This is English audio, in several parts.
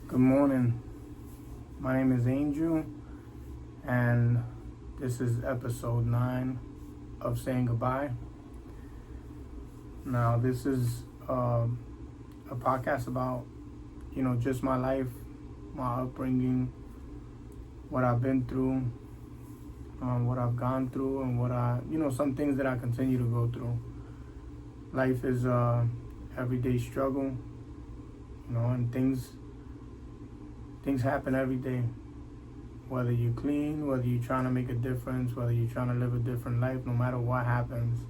Good morning. My name is Angel, and this is episode 9 of Saying Goodbye. Now, this is a podcast about, just my life, my upbringing, what I've been through, what I've gone through, and some things that I continue to go through. Life is a everyday struggle, and things happen every day. Whether you clean, whether you're trying to make a difference, whether you're trying to live a different life, no matter what happens,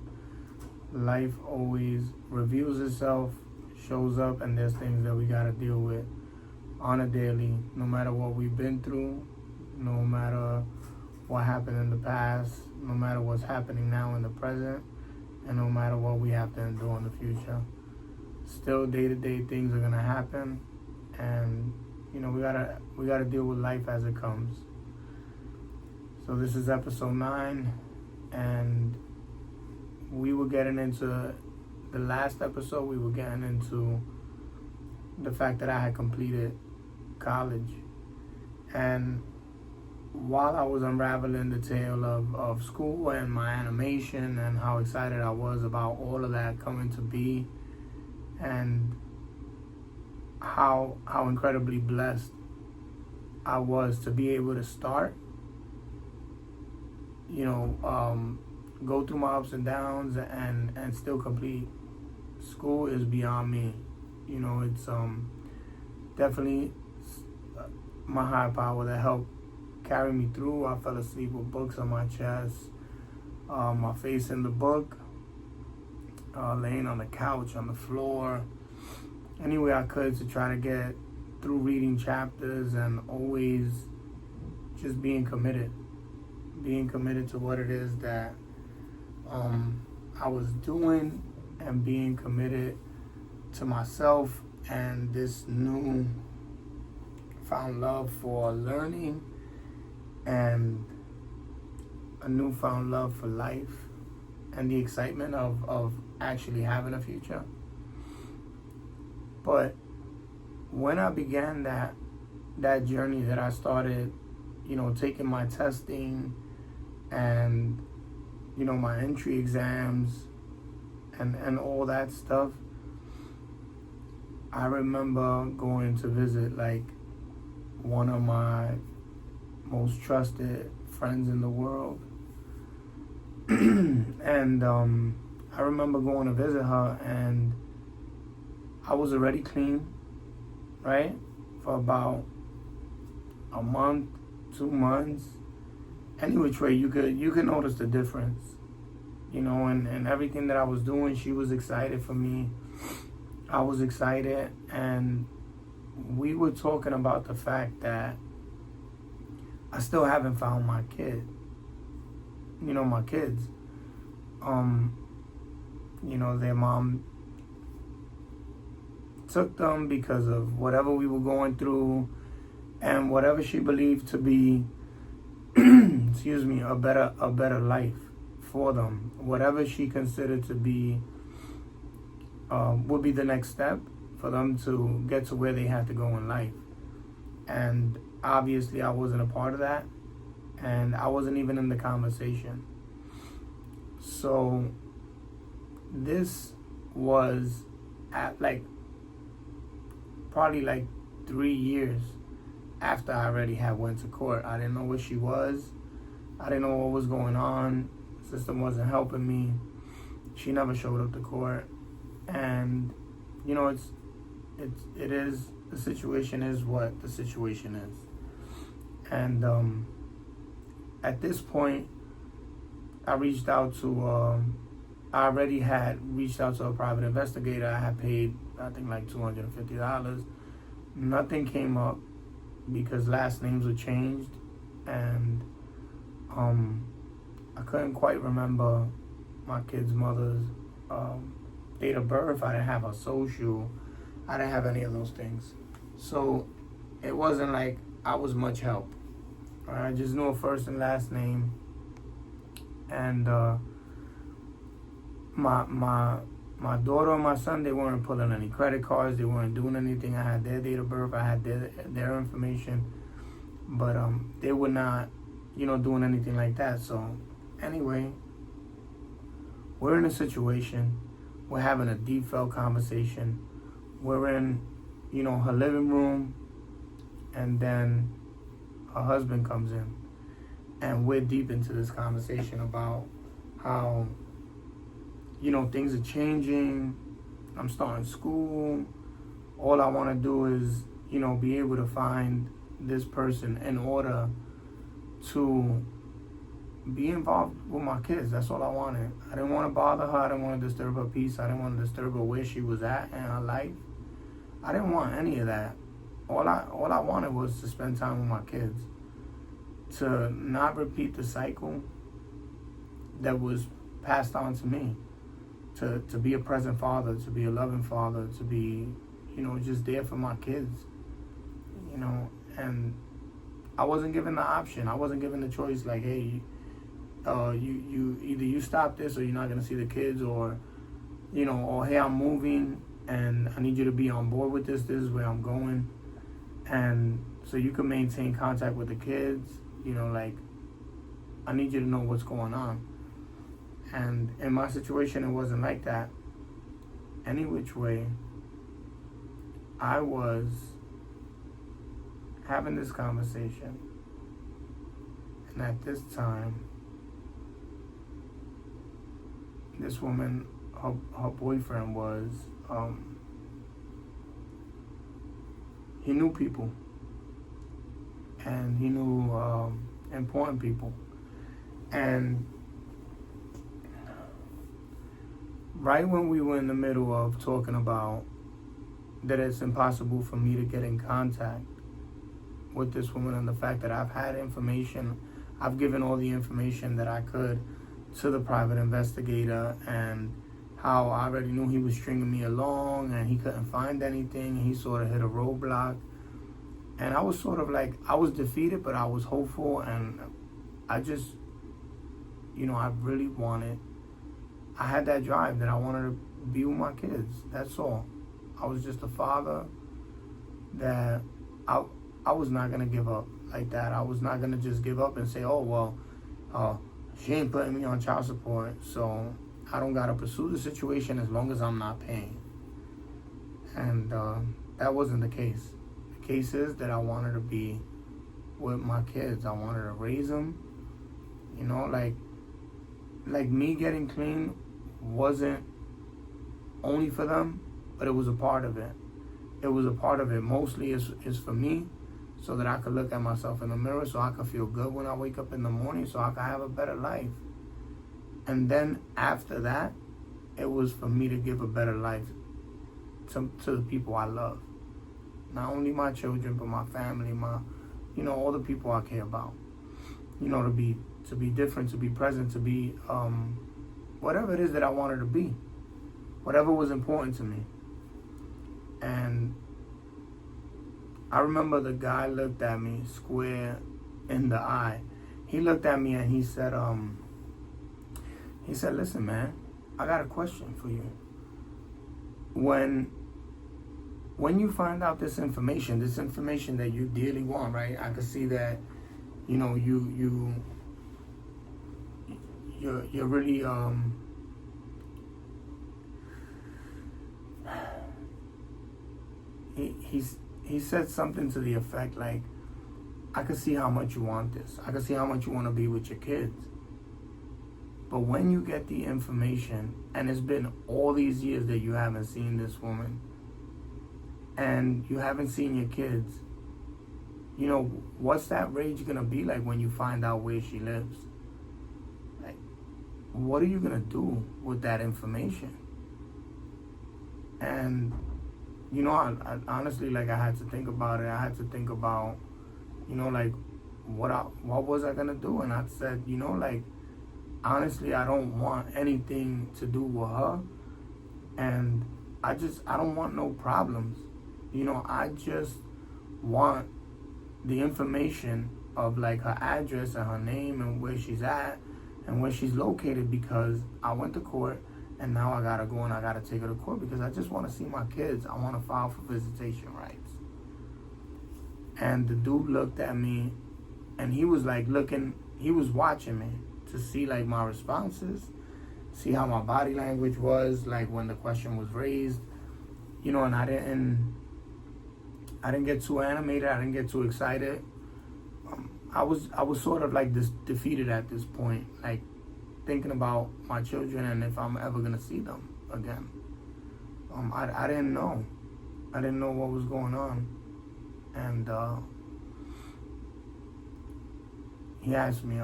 life always reveals itself, shows up, and there's things that we got to deal with on a daily, no matter what we've been through, no matter what happened in the past, no matter what's happening now in the present, and no matter what we have to endure in the future. Still, day-to-day things are going to happen, and we gotta deal with life as it comes. So this is episode 9, and we were getting into the last episode. We were getting into the fact that I had completed college, and while I was unraveling the tale of school and my animation and how excited I was about all of that coming to be, and how incredibly blessed I was to be able to start, go through my ups and downs and still complete school is beyond me. It's definitely my higher power that helped carry me through. I fell asleep with books on my chest, my face in the book, laying on the couch, on the floor, any way I could to try to get through reading chapters, and always just being committed to what it is that I was doing, and being committed to myself and this new found love for learning and a newfound love for life and the excitement of actually having a future. But when I began that journey, that I started, taking my testing and, my entry exams and all that stuff, I remember going to visit one of my most trusted friends in the world. And I remember going to visit her, and I was already clean, right? For about a month, 2 months. Any which way you could notice the difference. And everything that I was doing, she was excited for me. I was excited, and we were talking about the fact that I still haven't found my kid. My kids. Their mom took them because of whatever we were going through and whatever she believed to be a better life for them. Whatever she considered to be would be the next step for them to get to where they had to go in life. And obviously I wasn't a part of that, and I wasn't even in the conversation. So this was at probably 3 years after I already had went to court. I didn't know where she was. I didn't know what was going on. The system wasn't helping me. She never showed up to court. And, the situation is what the situation is. And at this point, I already had reached out to a private investigator. I had paid, I think, $250. Nothing came up because last names were changed, and I couldn't quite remember my kid's mother's date of birth. I didn't have her social. I didn't have any of those things. So it wasn't like I was much help. I just knew her first and last name, and my My daughter and my son, they weren't pulling any credit cards. They weren't doing anything. I had their date of birth. I had their information. But they were not, doing anything like that. So anyway, we're in a situation. We're having a deep felt conversation. We're in, her living room. And then her husband comes in. And we're deep into this conversation about how, things are changing. I'm starting school. All I want to do is, be able to find this person in order to be involved with my kids. That's all I wanted. I didn't want to bother her. I didn't want to disturb her peace. I didn't want to disturb her where she was at in her life. I didn't want any of that. All I wanted was to spend time with my kids. To not repeat the cycle that was passed on to me. To be a present father, to be a loving father, to be, just there for my kids. And I wasn't given the option. I wasn't given the choice like, hey, you either you stop this or you're not going to see the kids, or, or hey, I'm moving and I need you to be on board with this. This is where I'm going. And so you can maintain contact with the kids, I need you to know what's going on. And in my situation, it wasn't like that. Any which way, I was having this conversation. And at this time, this woman, her boyfriend was, he knew people. And he knew important people. And right when we were in the middle of talking about that it's impossible for me to get in contact with this woman, and the fact that I've had information, I've given all the information that I could to the private investigator, and how I already knew he was stringing me along and he couldn't find anything, and he sort of hit a roadblock. And I was sort of like, I was defeated, but I was hopeful, and I just, I really wanted, I had that drive that I wanted to be with my kids. That's all. I was just a father that I was not going to give up like that. I was not going to just give up and say, oh, well, she ain't putting me on child support, so I don't got to pursue the situation as long as I'm not paying. And that wasn't the case. The case is that I wanted to be with my kids. I wanted to raise them. Like me getting clean wasn't only for them, but it was a part of it. It was a part of it. Mostly is for me, so that I could look at myself in the mirror, so I could feel good when I wake up in the morning, so I could have a better life. And then after that, it was for me to give a better life to the people I love. Not only my children, but my family, all the people I care about. To be different, to be present, to be whatever it is that I wanted to be. Whatever was important to me. And I remember the guy looked at me square in the eye. He looked at me and he said, listen, man, I got a question for you. When you find out this information that you dearly want, right? I could see that, you're really he said something to the effect like, I could see how much you want this. I could see how much you want to be with your kids. But when you get the information, and it's been all these years that you haven't seen this woman, and you haven't seen your kids, what's that rage gonna be like when you find out where she lives? Like, what are you gonna do with that information? And I honestly, I had to think about it. I had to think about, what was I gonna do? And I said, honestly, I don't want anything to do with her, and I don't want no problems. I just want the information of her address and her name and where she's at and where she's located, because I went to court And now I gotta go and I gotta take her to court because I just want to see my kids. I want to file for visitation rights. And the dude looked at me, and he was like he was watching me to see like my responses, see how my body language was, like when the question was raised, and I didn't get too animated, I didn't get too excited. I was sort of like this defeated at this point, like thinking about my children and if I'm ever gonna see them again. I didn't know what was going on, and he asked me,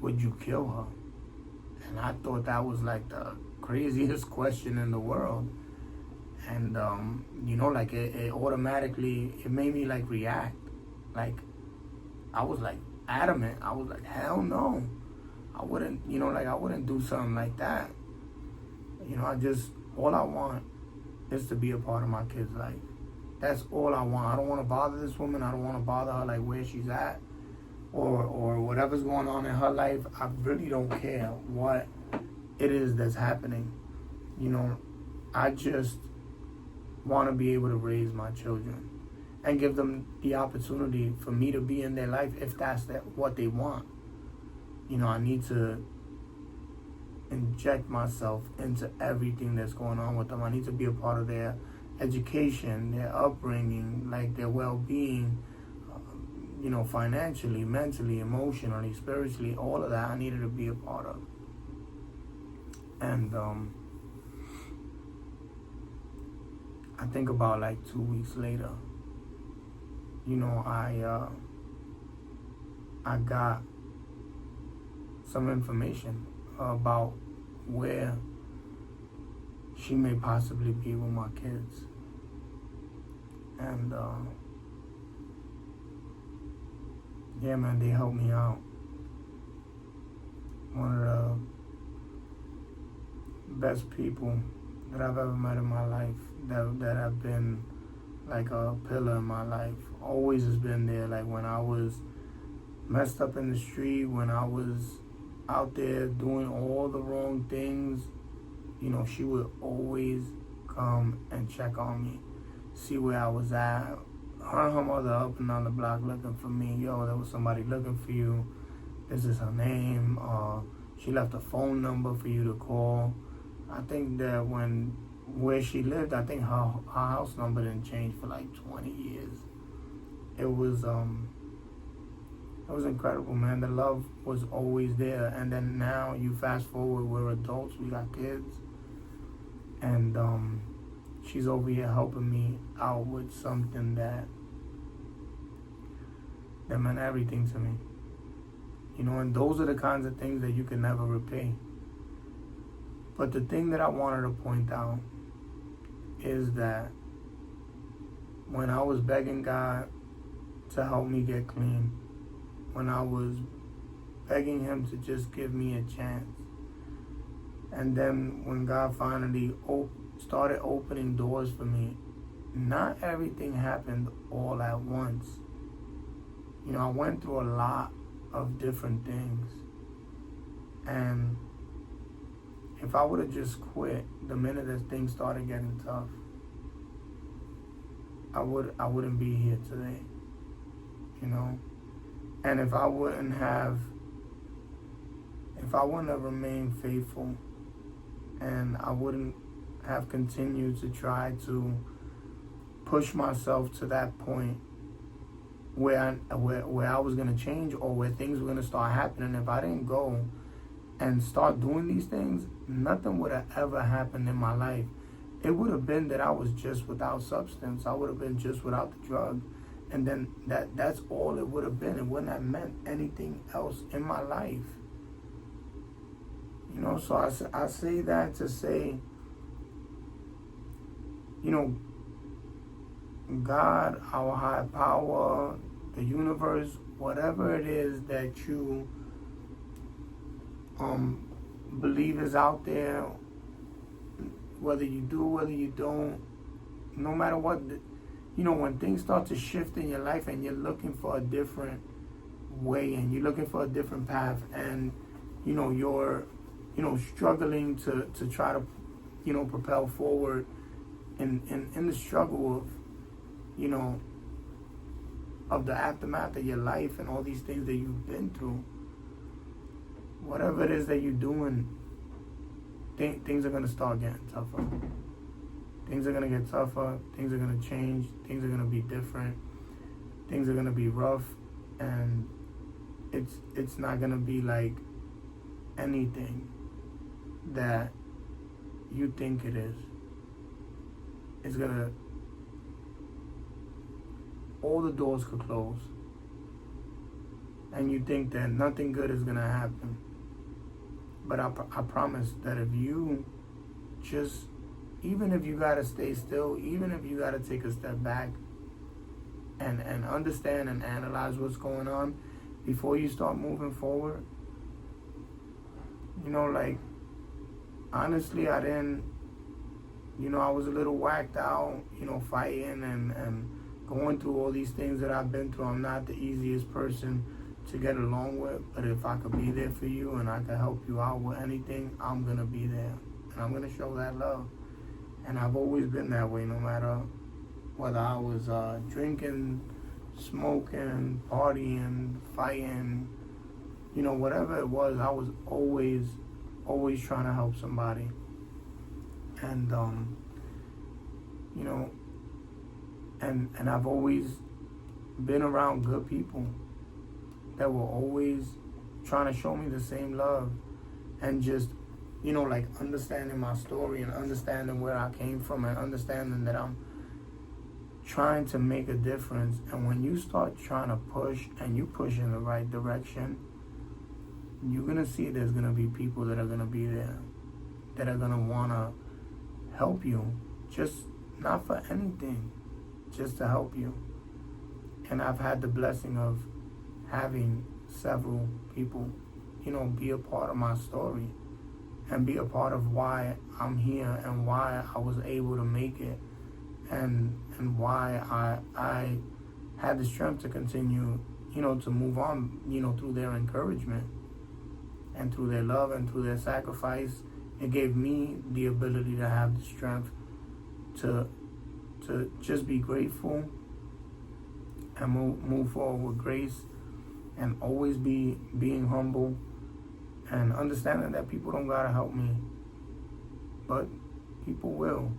would you kill her? And I thought that was like the craziest question in the world. And like it automatically, it made me like react. Like I was like adamant. I was like, hell no, I wouldn't. I wouldn't do something like that. All I want is to be a part of my kid's life. That's all I want. I don't want to bother this woman. I don't want to bother her like where she's at or whatever's going on in her life. I really don't care what it is that's happening. I just want to be able to raise my children and give them the opportunity for me to be in their life if that's what they want. I need to inject myself into everything that's going on with them. I need to be a part of their education, their upbringing, like their well-being, financially, mentally, emotionally, spiritually, all of that I needed to be a part of. And I think about like 2 weeks later, I got some information about where she may possibly be with my kids. And yeah, man, they helped me out. One of the best people that I've ever met in my life, that have been like a pillar in my life, always has been there. Like when I was messed up in the street, when I was out there doing all the wrong things, she would always come and check on me, see where I was at. Her and her mother up and down the block looking for me. Yo, there was somebody looking for you. This is her name. She left a phone number for you to call. I think that where she lived, I think her house number didn't change for like 20 years. It was incredible, man. The love was always there. And then now you fast forward, we're adults, we got kids, and she's over here helping me out with something that meant everything to me. And those are the kinds of things that you can never repay. But the thing that I wanted to point out is that when I was begging God to help me get clean, when I was begging Him to just give me a chance, and then when God finally started opening doors for me, not everything happened all at once. I went through a lot of different things, and if I would have just quit the minute that things started getting tough, I wouldn't be here today, And if I wouldn't have remained faithful, and I wouldn't have continued to try to push myself to that point where I was going to change, or where things were going to start happening, if I didn't go and start doing these things, nothing would have ever happened in my life. It would have been that I was just without substance. I would have been just without the drug. And then that's all it would have been. It wouldn't have meant anything else in my life. So I say that to say, God, our higher power, the universe, whatever it is that you believe is out there, whether you do, whether you don't, no matter what, when things start to shift in your life and you're looking for a different way and you're looking for a different path, and your struggling to try to, propel forward in the struggle of, of the aftermath of your life and all these things that you've been through. Whatever it is that you're doing, things are going to start getting tougher. Things are going to get tougher. Things are going to change. Things are going to be different. Things are going to be rough. And it's not going to be like anything that you think it is. It's going to... all the doors could close. And you think that nothing good is going to happen. But I promise that if you just, even if you got to stay still, even if you got to take a step back and understand and analyze what's going on before you start moving forward, like, honestly, I didn't, I was a little whacked out, fighting and going through all these things that I've been through. I'm not the easiest person to get along with, but if I could be there for you and I could help you out with anything, I'm going to be there. And I'm going to show that love. And I've always been that way, no matter whether I was drinking, smoking, partying, fighting, whatever it was, I was always trying to help somebody. And, and I've always been around good people that were always trying to show me the same love and just, like, understanding my story and understanding where I came from and understanding that I'm trying to make a difference. And when you start trying to push and you push in the right direction, you're going to see there's going to be people that are going to be there, that are going to want to help you, just not for anything, just to help you. And I've had the blessing of having several people, be a part of my story and be a part of why I'm here and why I was able to make it and why I had the strength to continue, to move on, through their encouragement and through their love and through their sacrifice. It gave me the ability to have the strength to just be grateful and move forward with grace. And always being humble and understanding that people don't gotta help me, but people will.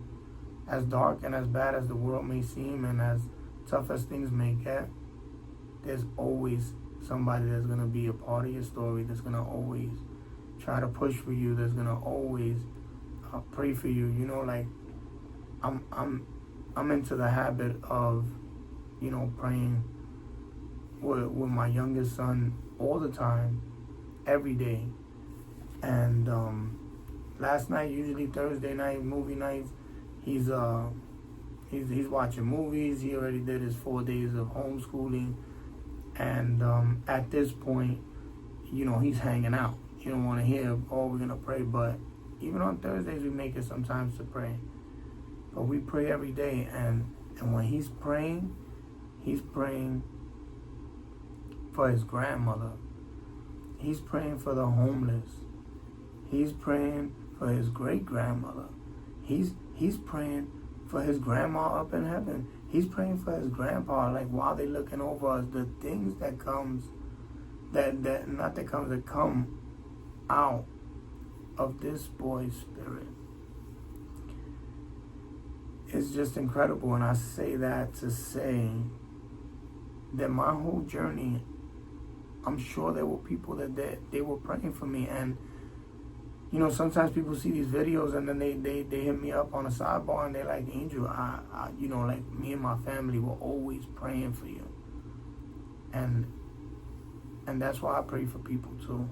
As dark and as bad as the world may seem and as tough as things may get, there's always somebody that's gonna be a part of your story, that's gonna always try to push for you, that's gonna always pray for you. Like, I'm into the habit of, praying with my youngest son all the time, every day. And last night, usually Thursday night, movie nights, he's watching movies. He already did his 4 days of homeschooling, and at this point, he's hanging out. You don't want to hear, oh, we're gonna pray, but even on Thursdays we make it sometimes to pray. But we pray every day, and when he's praying for his grandmother. He's praying for the homeless. He's praying for his great-grandmother. He's praying for his grandma up in heaven. He's praying for his grandpa, like, while they're looking over us. The things that come out of this boy's spirit. It's just incredible. And I say that to say that my whole journey, I'm sure there were people that they were praying for me. And sometimes people see these videos and then they hit me up on a sidebar and they're like, Angel, I like, me and my family were always praying for you. And that's why I pray for people too,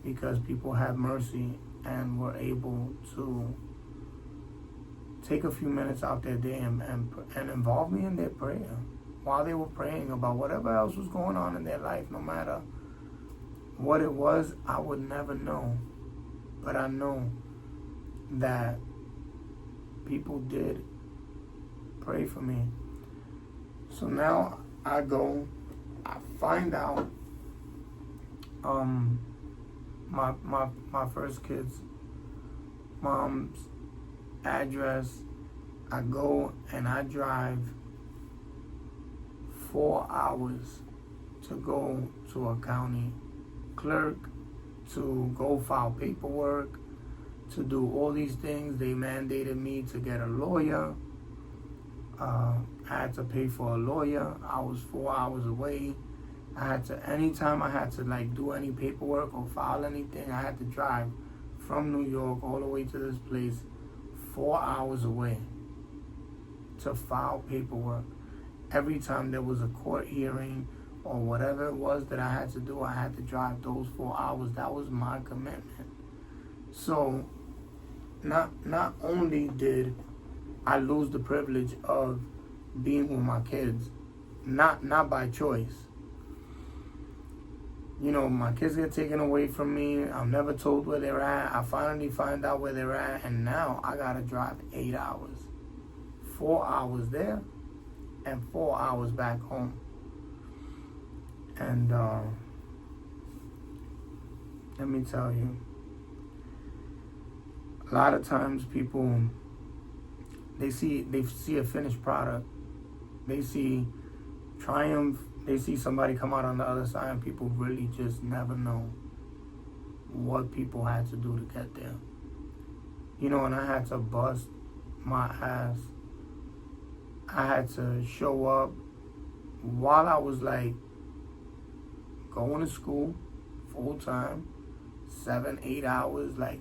because people have mercy and were able to take a few minutes out their day and involve me in their prayer while they were praying about whatever else was going on in their life. No matter what it was, I would never know. But I know that people did pray for me. So now I go, I find out my first kid's mom's address. I go and I drive 4 hours to go to a county clerk, to go file paperwork, to do all these things. They mandated me to get a lawyer. I had to pay for a lawyer. I was 4 hours away. I had to, anytime I had to like do any paperwork or file anything, I had to drive from New York all the way to this place 4 hours away to file paperwork. Every time there was a court hearing or whatever it was that I had to do, I had to drive those 4 hours. That was my commitment. So not only did I lose the privilege of being with my kids, not by choice. You know, my kids get taken away from me. I'm never told where they're at. I finally find out where they're at, and now I gotta drive 8 hours. 4 hours there and 4 hours back home. And let me tell you, a lot of times people, they see a finished product. They see triumph. They see somebody come out on the other side, and people really just never know what people had to do to get there. You know, and I had to bust my ass. I had to show up while I was like going to school full time, 7-8 hours, like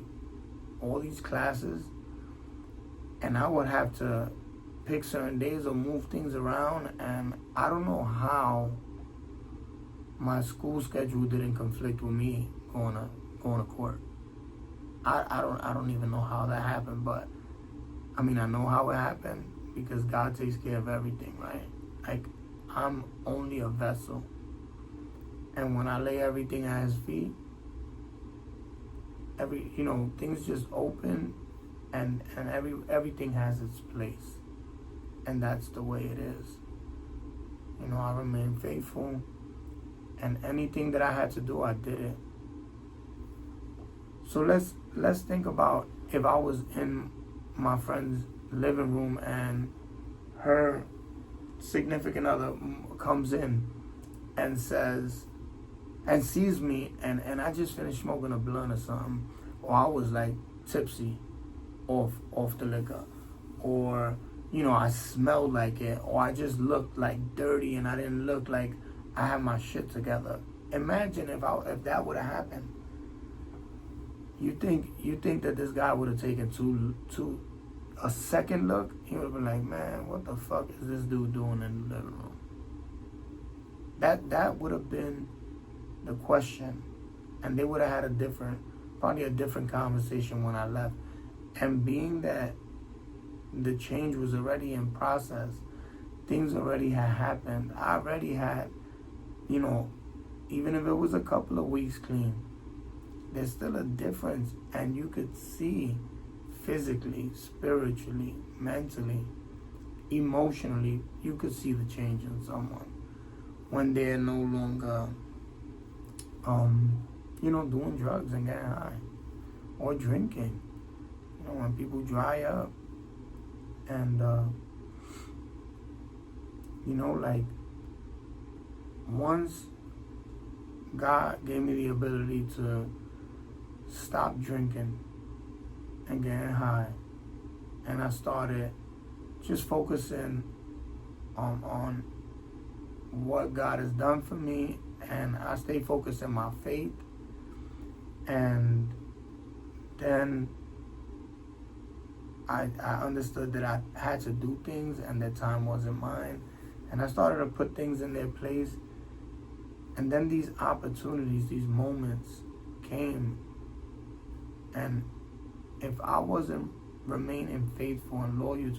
all these classes. And I would have to pick certain days or move things around, and I don't know how my school schedule didn't conflict with me going to court. I don't even know how that happened, but I mean, I know how it happened because God takes care of everything, right? Like, I'm only a vessel, and when I lay everything at His feet, things just open, and everything has its place. And that's the way it is. You know, I remain faithful, and anything that I had to do, I did it. So let's think about if I was in my friend's living room and her significant other comes in and says, and sees me, and I just finished smoking a blunt or something, or I was like tipsy off the liquor, or you know, I smelled like it, or I just looked like dirty and I didn't look like I had my shit together. Imagine if that would have happened. You think that this guy would have taken to a second look? He would have been like, man, what the fuck is this dude doing in the living room? That would have been the question, and they would have had probably a different conversation when I left. And being that the change was already in process, things already had happened. I already had, you know, even if it was a couple of weeks clean, there's still a difference, and you could see physically, spiritually, mentally, emotionally, you could see the change in someone when they're no longer, doing drugs and getting high or drinking. You know, when people dry up. And, like, once God gave me the ability to stop drinking and getting high, and I started just focusing on what God has done for me, and I stayed focused in my faith, and then I understood that I had to do things and that time wasn't mine. And I started to put things in their place. And then these opportunities, these moments came. And if I wasn't remaining faithful and loyal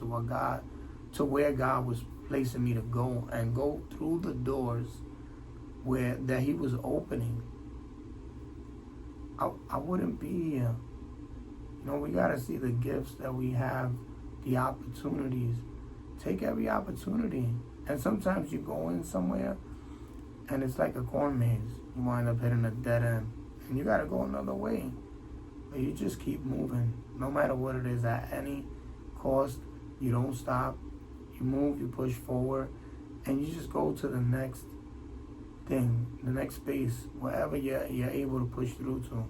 to where God was placing me to go and go through the doors that He was opening, I wouldn't be here. You know, we got to see the gifts that we have, the opportunities. Take every opportunity. And sometimes you go in somewhere and it's like a corn maze. You wind up hitting a dead end. and you gotta go another way. But you just keep moving, no matter what it is, at any cost. You don't stop. You move, you push forward, and you just go to the next thing, the next space, wherever you're able to push through to.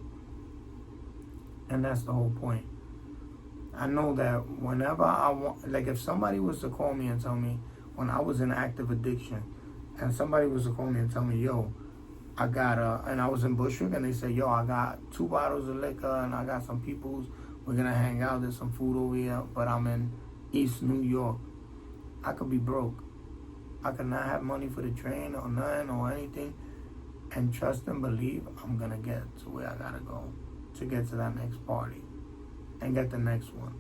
And that's the whole point. I know that whenever I want, like if somebody was to call me and tell me, when I was in active addiction, and somebody was to call me and tell me, yo, I got and I was in Bushwick, and they said, yo, I got 2 bottles of liquor, and I got some people's, we're gonna hang out, there's some food over here, but I'm in East New York. I could be broke. I could not have money for the train or nothing or anything, and trust and believe I'm gonna get to where I gotta go to get to that next party and get the next one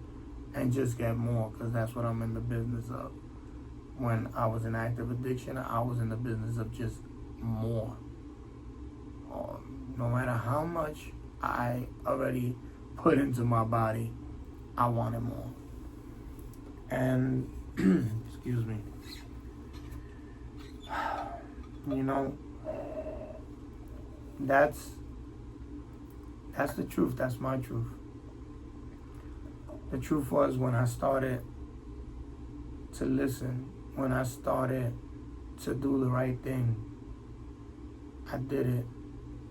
and just get more, because that's what I'm in the business of. When I was in active addiction, I was in the business of just more. No matter how much I already put into my body, I wanted more. And excuse me, you know, that's the truth. That's my truth. The truth was, when I started to listen, when I started to do the right thing, I did it,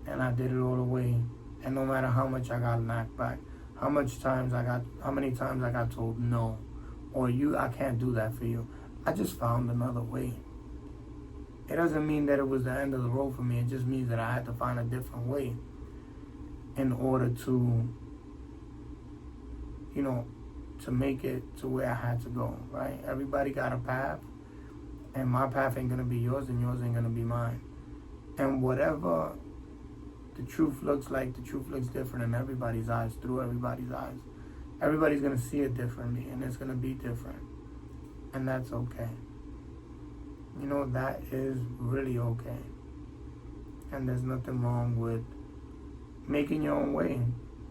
and I did it all the way. And no matter how much I got knocked back, how many times I got told no, or I can't do that for you, I just found another way. It doesn't mean that it was the end of the road for me. It just means that I had to find a different way in order to, you know, to make it to where I had to go, right? Everybody got a path, and my path ain't gonna be yours, and yours ain't gonna be mine. And whatever the truth looks like, the truth looks different in everybody's eyes, through everybody's eyes. Everybody's gonna see it differently, and it's gonna be different. And that's okay. You know, that is really okay. And there's nothing wrong with making your own way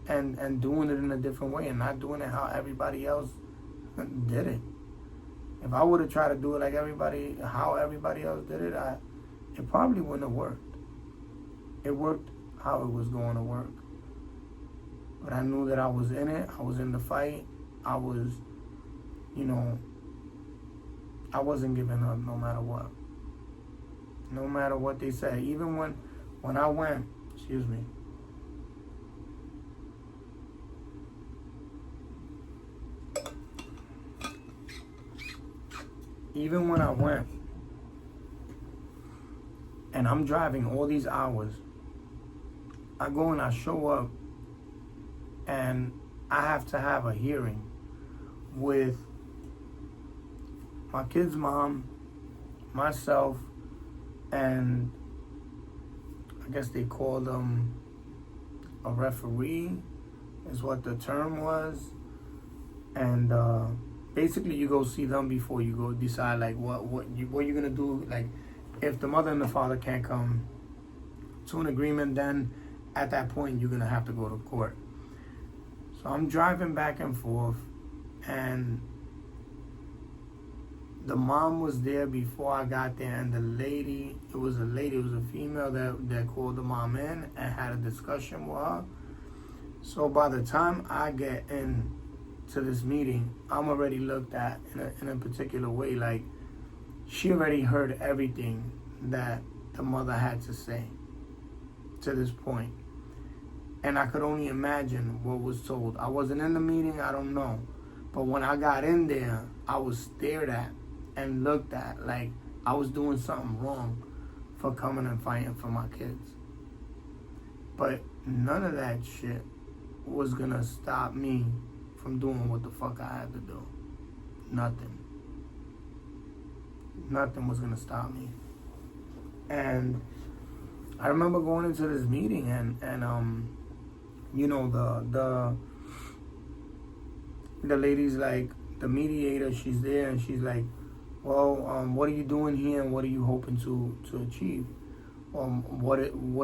and doing it in a different way and not doing it how everybody else did it. If I would have tried to do it like how everybody else did it, it probably wouldn't have worked. It worked how it was going to work. But I knew that I was in it. I was in the fight. I was, you know, I wasn't giving up no matter what. No matter what they said. Even when I went, excuse me. Even when I went, and I'm driving all these hours, I go and I show up, and I have to have a hearing with my kid's mom, myself, and I guess they called them a referee, is what the term was. And basically, you go see them before you go decide like what you're gonna do. Like, if the mother and the father can't come to an agreement, then at that point you're gonna have to go to court. So I'm driving back and forth, and the mom was there before I got there, and it was a female that called the mom in and had a discussion with her. So by the time I get in to this meeting, I'm already looked at in a particular way. Like, she already heard everything that the mother had to say to this point. And I could only imagine what was told. I wasn't in the meeting, I don't know. But when I got in there, I was stared at and looked at like I was doing something wrong for coming and fighting for my kids. But none of that shit was gonna stop me from doing what the fuck I had to do. Nothing. Nothing was gonna stop me. And I remember going into this meeting and you know, the lady's like, the mediator, she's there, and she's like, well, what are you doing here, and what are you hoping to achieve? What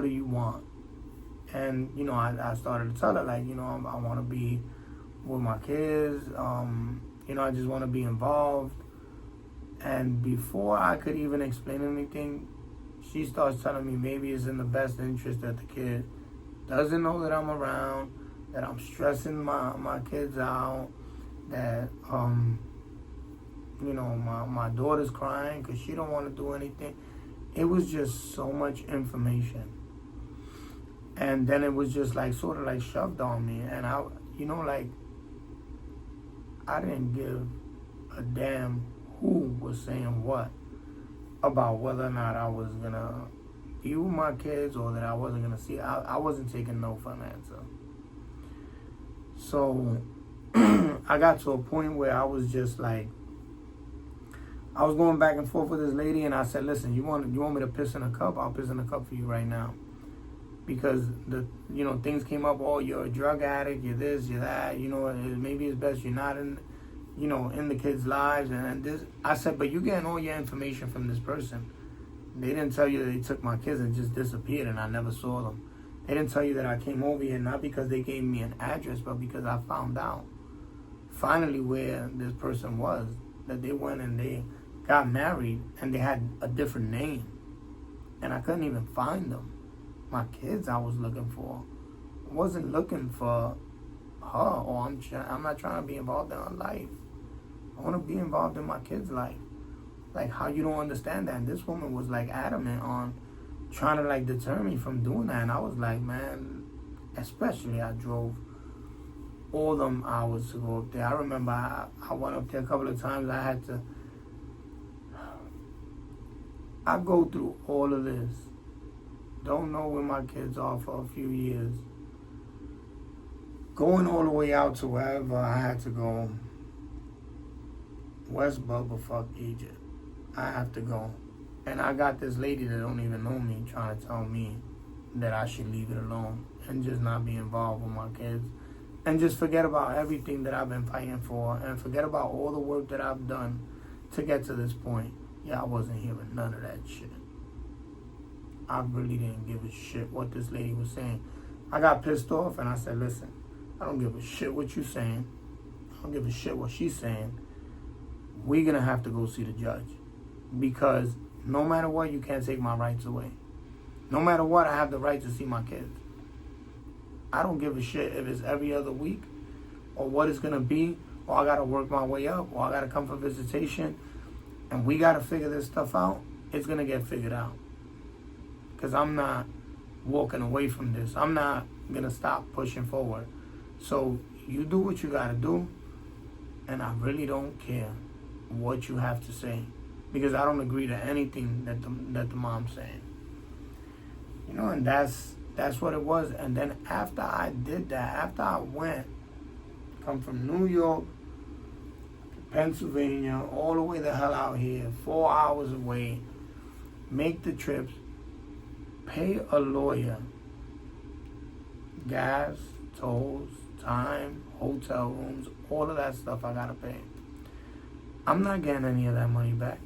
do you want? And, you know, I started to tell her, like, you know, I want to be with my kids. You know, I just want to be involved. And before I could even explain anything, she starts telling me maybe it's in the best interest that the kid doesn't know that I'm around, that I'm stressing my kids out, that my daughter's crying because she don't want to do anything. It was just so much information. And then it was just like sort of like shoved on me. And I didn't give a damn who was saying what about whether or not I was going to be with my kids or that I wasn't going to see. I wasn't taking no for an answer. So I got to a point where I was just like, I was going back and forth with this lady, and I said, listen, you want me to piss in a cup? I'll piss in a cup for you right now. Because things came up, oh, you're a drug addict, you're this, you're that, maybe it's best you're not in the kids' lives, and this. I said, but you getting all your information from this person. They didn't tell you that they took my kids and just disappeared and I never saw them. They didn't tell you that I came over here not because they gave me an address, but because I found out finally where this person was, that they went and they got married and they had a different name. And I couldn't even find them. My kids I was looking for. I wasn't looking for her, or I'm not trying to be involved in her life. I want to be involved in my kids' life. Like, how you don't understand that? And this woman was like adamant on trying to like deter me from doing that. And I was like, man, especially I drove all them hours to go up there. I remember I went up there a couple of times. I go through all of this. Don't know where my kids are for a few years. Going all the way out to wherever I had to go. West Bubblefuck, Egypt. I have to go. And I got this lady that don't even know me trying to tell me that I should leave it alone and just not be involved with my kids. And just forget about everything that I've been fighting for and forget about all the work that I've done to get to this point. Yeah, I wasn't hearing none of that shit. I really didn't give a shit what this lady was saying. I got pissed off and I said, listen, I don't give a shit what you're saying. I don't give a shit what she's saying. We're going to have to go see the judge. Because no matter what, you can't take my rights away. No matter what, I have the right to see my kids. I don't give a shit if it's every other week or what it's going to be, or I got to work my way up, or I got to come for visitation, and we got to figure this stuff out. It's going to get figured out. Because I'm not walking away from this. I'm not going to stop pushing forward. So you do what you got to do, and I really don't care what you have to say. Because I don't agree to anything that the mom's saying. And that's what it was. And then after I did that, after I went, come from New York to Pennsylvania, all the way the hell out here, 4 hours away, make the trips, pay a lawyer, gas, tolls, time, hotel rooms, all of that stuff I gotta pay. I'm not getting any of that money back.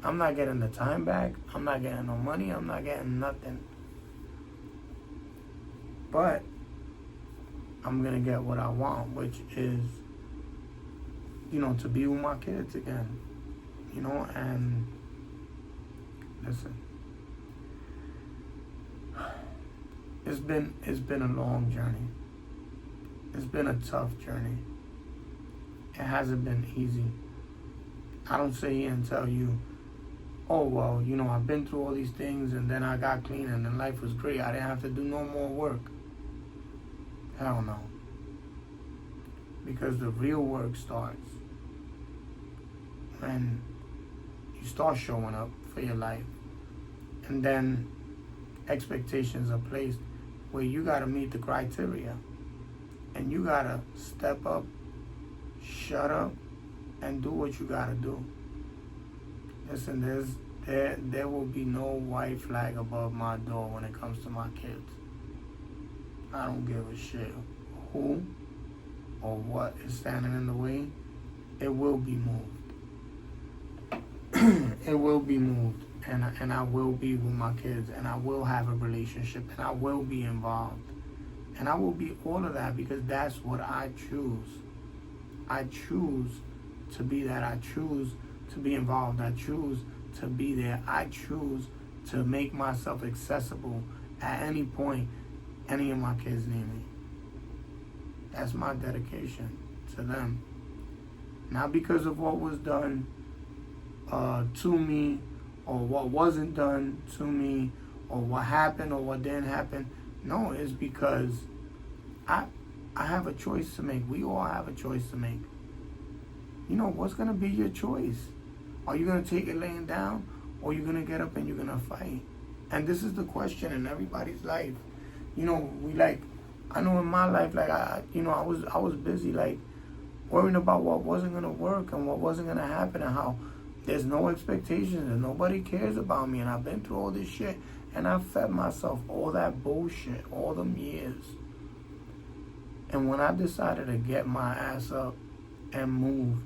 I'm not getting the time back. I'm not getting no money. I'm not getting nothing. But I'm going to get what I want, which is, to be with my kids again. And listen, it's been a long journey. It's been a tough journey. It hasn't been easy. I don't sit here and tell you, oh, well, I've been through all these things and then I got clean and then life was great. I didn't have to do no more work. Hell no. Because the real work starts when you start showing up for your life. And then expectations are placed where you got to meet the criteria. And you got to step up, shut up, and do what you got to do. Listen, there will be no white flag above my door when it comes to my kids. I don't give a shit who or what is standing in the way. It will be moved. It will be moved. And I will be with my kids. And I will have a relationship. And I will be involved. And I will be all of that because that's what I choose. I choose to be that. I choose to be involved. I choose to be there. I choose to make myself accessible at any point any of my kids need me. That's my dedication to them. Not because of what was done to me, or what wasn't done to me, or what happened or what didn't happen. No, it's because I have a choice to make. We all have a choice to make. You know, what's going to be your choice? Are you going to take it laying down, or are you going to get up and you're going to fight? And this is the question in everybody's life. You know, I know in my life, like, I was busy, like, worrying about what wasn't going to work and what wasn't going to happen, and how there's no expectations and nobody cares about me. And I've been through all this shit, and I fed myself all that bullshit all them years. And when I decided to get my ass up and move,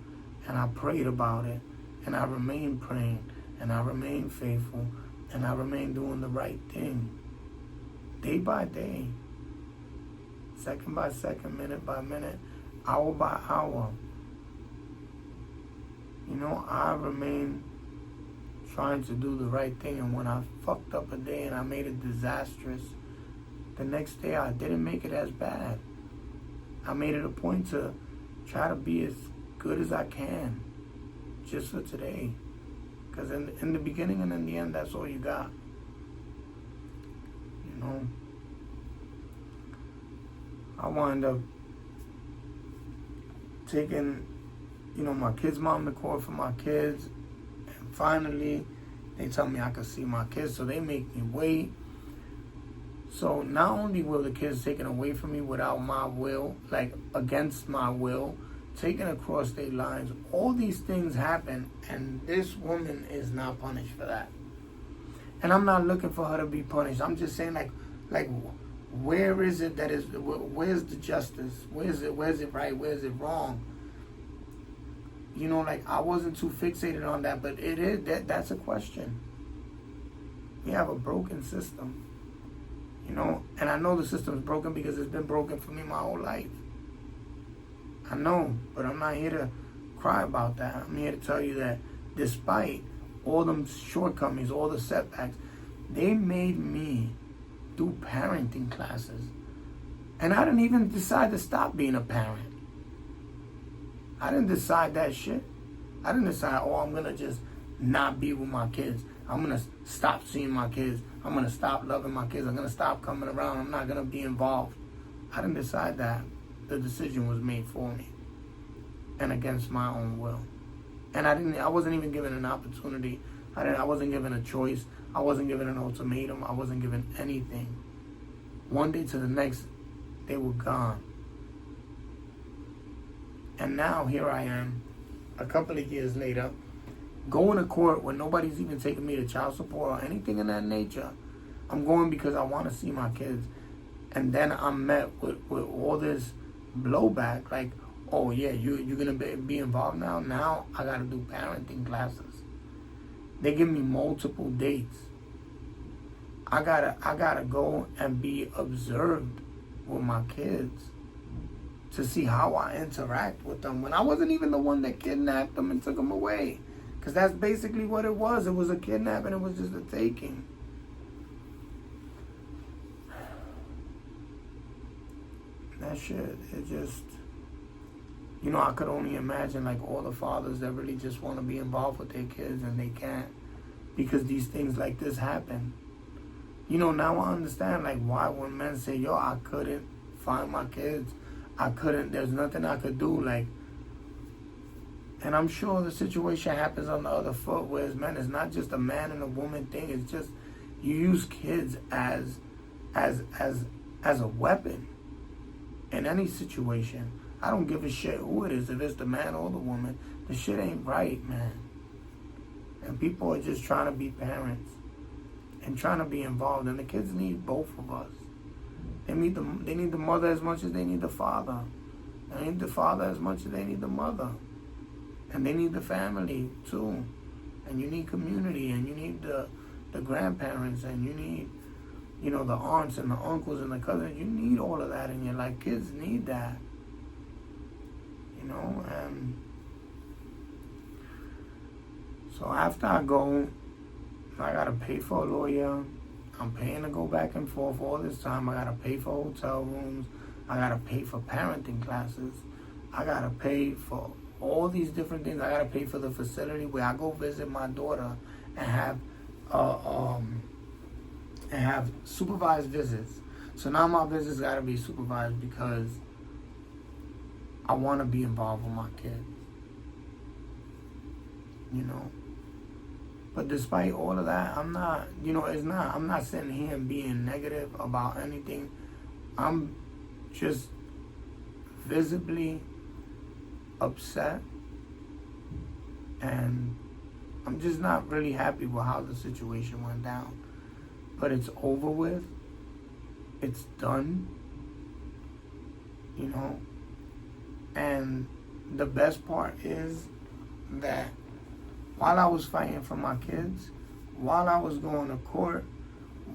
and I prayed about it, and I remained praying, and I remained faithful, and I remained doing the right thing, day by day, second by second, minute by minute, hour by hour, you know, I remained trying to do the right thing. And when I fucked up a day and I made it disastrous, the next day I didn't make it as bad. I made it a point to try to be as good as I can just for today. Because in the beginning and in the end, that's all you got. You know? I wound up taking, you know, my kid's mom to court for my kids. And finally, they tell me I could see my kids, so they make me wait. So not only were the kids taken away from me without my will, like against my will, taken across state lines, all these things happen, and this woman is not punished for that. And I'm not looking for her to be punished. I'm just saying, like, where is it that is? Where's the justice? Where's it right? Where's it wrong? You know, like, I wasn't too fixated on that, but it is that's a question. We have a broken system. You know, and I know the system's broken because it's been broken for me my whole life. I know, but I'm not here to cry about that. I'm here to tell you that despite all them shortcomings, all the setbacks, they made me do parenting classes. And I didn't even decide to stop being a parent. I didn't decide that shit. I didn't decide, I'm going to just not be with my kids. I'm going to stop seeing my kids. I'm going to stop loving my kids. I'm going to stop coming around. I'm not going to be involved. I didn't decide that. The decision was made for me and against my own will. And I wasn't even given an opportunity. I wasn't given a choice. I wasn't given an ultimatum. I wasn't given anything. One day to the next, they were gone. And now here I am, a couple of years later, going to court when nobody's even taking me to child support or anything in that nature. I'm going because I want to see my kids. And then I'm met with all this blowback, like, oh yeah, you're going to be involved now? Now I got to do parenting classes. They give me multiple dates. I gotta go and be observed with my kids to see how I interact with them when I wasn't even the one that kidnapped them and took them away. Because that's basically what it was. It was a kidnapping. It was just a taking. That shit, it just, you know, I could only imagine, like, all the fathers that really just want to be involved with their kids and they can't because these things like this happen. You know, now I understand, like, why when men say, yo, I couldn't find my kids, there's nothing I could do, like, and I'm sure the situation happens on the other foot, whereas men, it's not just a man and a woman thing, it's just, you use kids as a weapon in any situation. I don't give a shit who it is, if it's the man or the woman. The shit ain't right, man. And people are just trying to be parents and trying to be involved, and the kids need both of us. They need the mother as much as they need the father. They need the father as much as they need the mother. And they need the family too. And you need community, and you need the grandparents, and you need, you know, the aunts and the uncles and the cousins. You need all of that in your life. Kids need that. You know, and so after I go, I gotta pay for a lawyer. I'm paying to go back and forth all this time. I gotta pay for hotel rooms. I gotta pay for parenting classes. I gotta pay for all these different things. I gotta pay for the facility where I go visit my daughter and have supervised visits. So now my visits gotta be supervised because I want to be involved with my kids. You know. But despite all of that, I'm not sitting here and being negative about anything. I'm just visibly upset, and I'm just not really happy with how the situation went down. But it's over with. It's done. You know. And the best part is that while I was fighting for my kids, while I was going to court,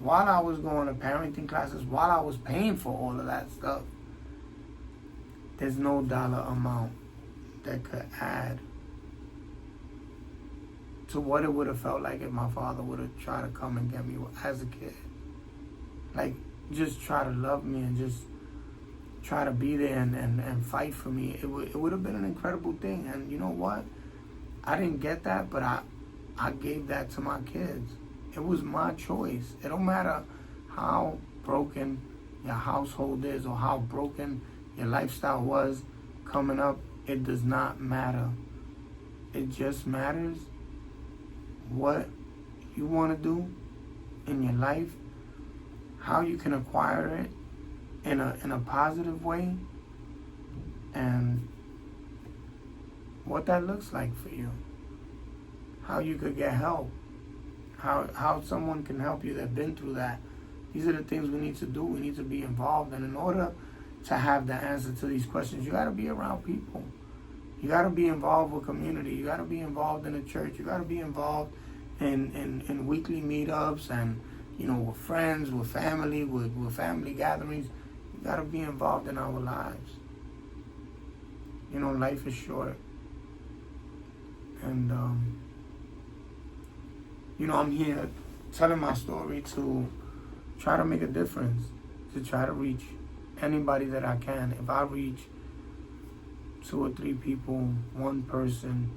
while I was going to parenting classes, while I was paying for all of that stuff, there's no dollar amount that could add to what it would have felt like if my father would have tried to come and get me as a kid. Like, just try to love me and just try to be there and fight for me. It would have been an incredible thing. And you know what? I didn't get that, but I gave that to my kids. It was my choice. It don't matter how broken your household is or how broken your lifestyle was coming up. It does not matter. It just matters what you want to do in your life, how you can acquire it in a positive way, and what that looks like for you, how you could get help, how someone can help you that's been through that. These are the things we need to do. We need to be involved, and in order to have the answer to these questions, you got to be around people. You got to be involved with community. You got to be involved in the church. You got to be involved in weekly meetups and, you know, with friends, with family, with family gatherings. You got to be involved in our lives. You know, life is short. And, you know, I'm here telling my story to try to make a difference, to try to reach anybody that I can. If I reach 2 or 3 people, one person,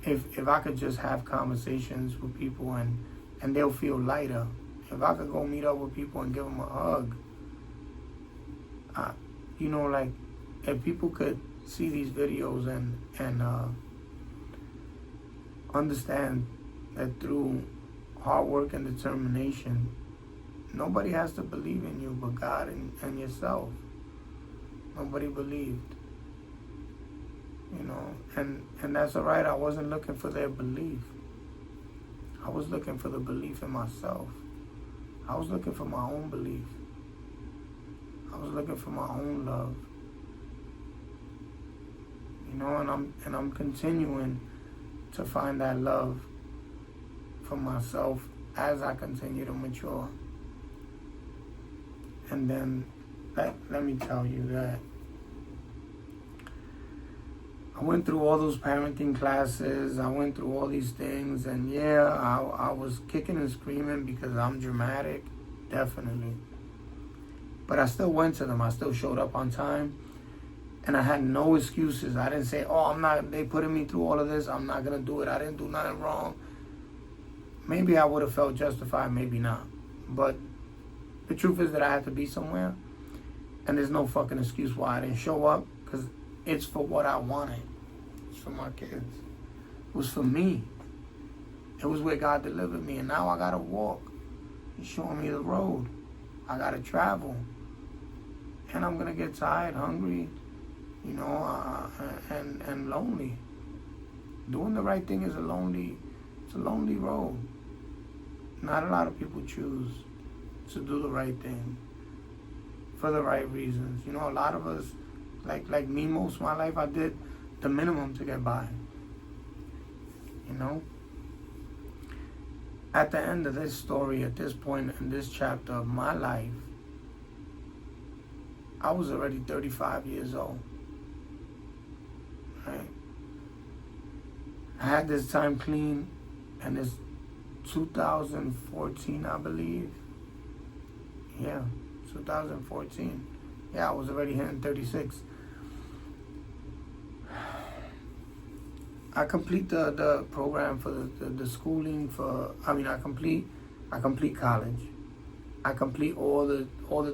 if I could just have conversations with people and they'll feel lighter. If I could go meet up with people and give them a hug. You know, like, if people could see these videos and understand that through hard work and determination, nobody has to believe in you but God and yourself. Nobody believed. You know, and that's all right. I wasn't looking for their belief. I was looking for the belief in myself. I was looking for my own belief. I was looking for my own love. You know, and I'm continuing to find that love for myself as I continue to mature. And then let me tell you that I went through all those parenting classes. I went through all these things, and yeah, I was kicking and screaming because I'm dramatic, definitely. But I still went to them. I still showed up on time, and I had no excuses. I didn't say, "Oh, I'm not. They putting me through all of this. I'm not gonna do it. I didn't do nothing wrong." Maybe I would have felt justified, maybe not. But the truth is that I had to be somewhere, and there's no fucking excuse why I didn't show up, because it's for what I wanted. It's for my kids. It was for me. It was where God delivered me, and now I gotta walk. He's showing me the road. I gotta travel, and I'm gonna get tired, hungry, you know, and lonely. Doing the right thing is a lonely road. Not a lot of people choose to do the right thing for the right reasons. You know, a lot of us, like me, most of my life, I did the minimum to get by. You know? At the end of this story, at this point in this chapter of my life, I was already 35 years old. Right? I had this time clean, and it's 2014, I believe. Yeah, 2014. Yeah, I was already hitting 36. I complete the program for the schooling for. I mean, I complete college. I complete all the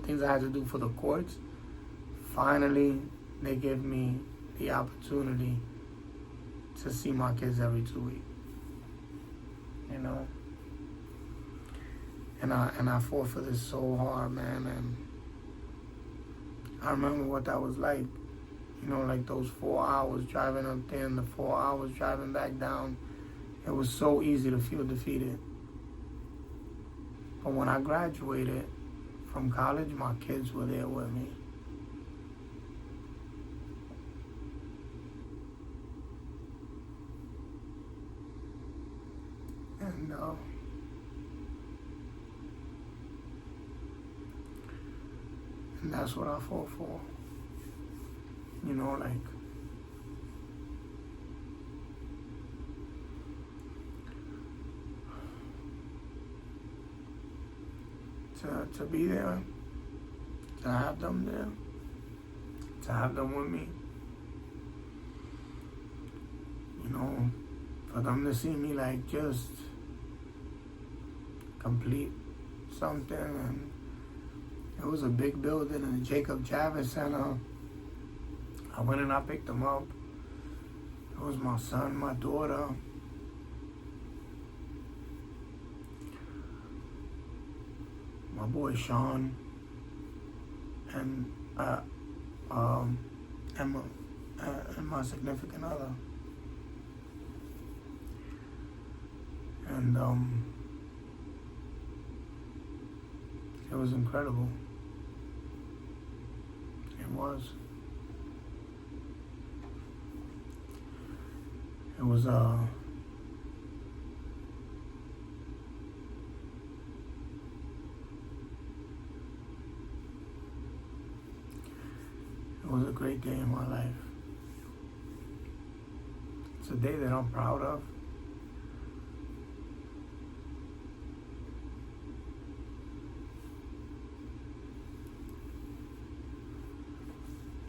things I had to do for the courts. Finally, they give me the opportunity to see my kids every 2 weeks. You know, and I fought for this so hard, man. And I remember what that was like. You know, like those 4 hours driving up there and the 4 hours driving back down. It was so easy to feel defeated. But when I graduated from college, my kids were there with me. And that's what I fought for. You know, like, to be there, to have them there, to have them with me. You know, for them to see me like just complete something. And it was a big building in the Jacob Javits Center. I went and I picked them up. It was my son, my daughter. My boy Sean, and my significant other. And it was incredible. It was. It was It was a great day in my life. It's a day that I'm proud of.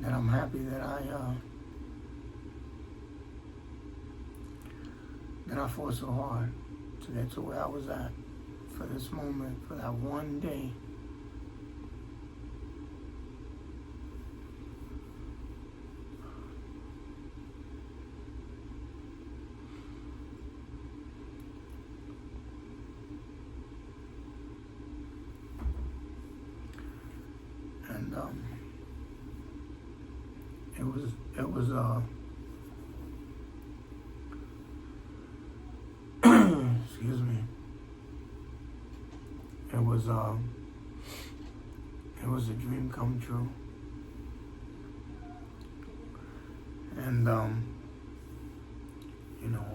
That I'm happy that I fought so hard to get to where I was at for this moment, for that one day. And it was excuse me. It was a dream come true. And you know,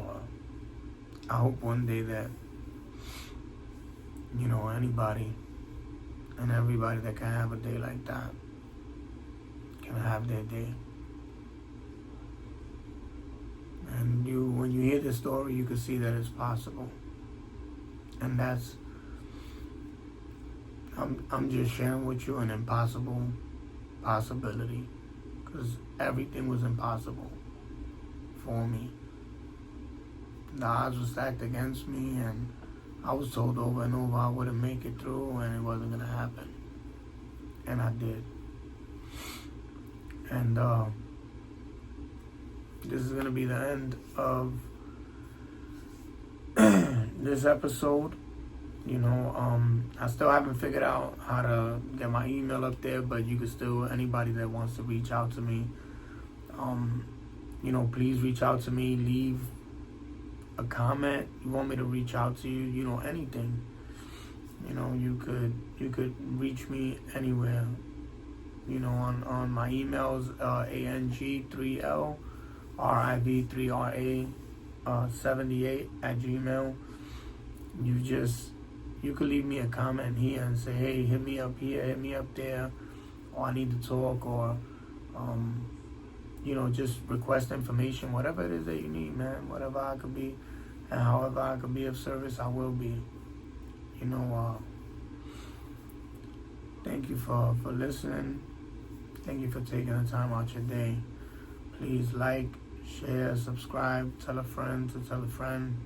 I hope one day that, you know, anybody and everybody that can have a day like that can have their day. And when you hear this story, you can see that it's possible. And that's, I'm just sharing with you an impossible possibility, because everything was impossible for me. The odds were stacked against me, and I was told over and over I wouldn't make it through and it wasn't going to happen. And I did. And this is going to be the end of this episode. You know, I still haven't figured out how to get my email up there, but you can still, anybody that wants to reach out to me, you know, please reach out to me, leave a comment. You want me to reach out to you, you know, anything. You know, you could reach me anywhere. You know, on my emails, ang3lriv3ra78 you could leave me a comment here and say, hey, hit me up here, hit me up there, or I need to talk, or you know, just request information, whatever it is that you need, man. Whatever I could be, and however I could be of service, I will be. You know, Thank you for listening. Thank you for taking the time out your day. Please like, share, subscribe, tell a friend to tell a friend.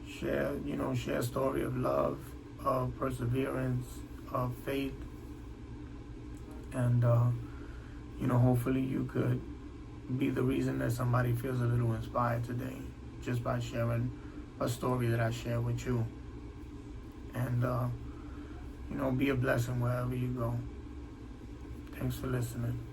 Share a story of love, of perseverance, of faith. And, hopefully you could be the reason that somebody feels a little inspired today just by sharing a story that I share with you. And, be a blessing wherever you go. Thanks for listening.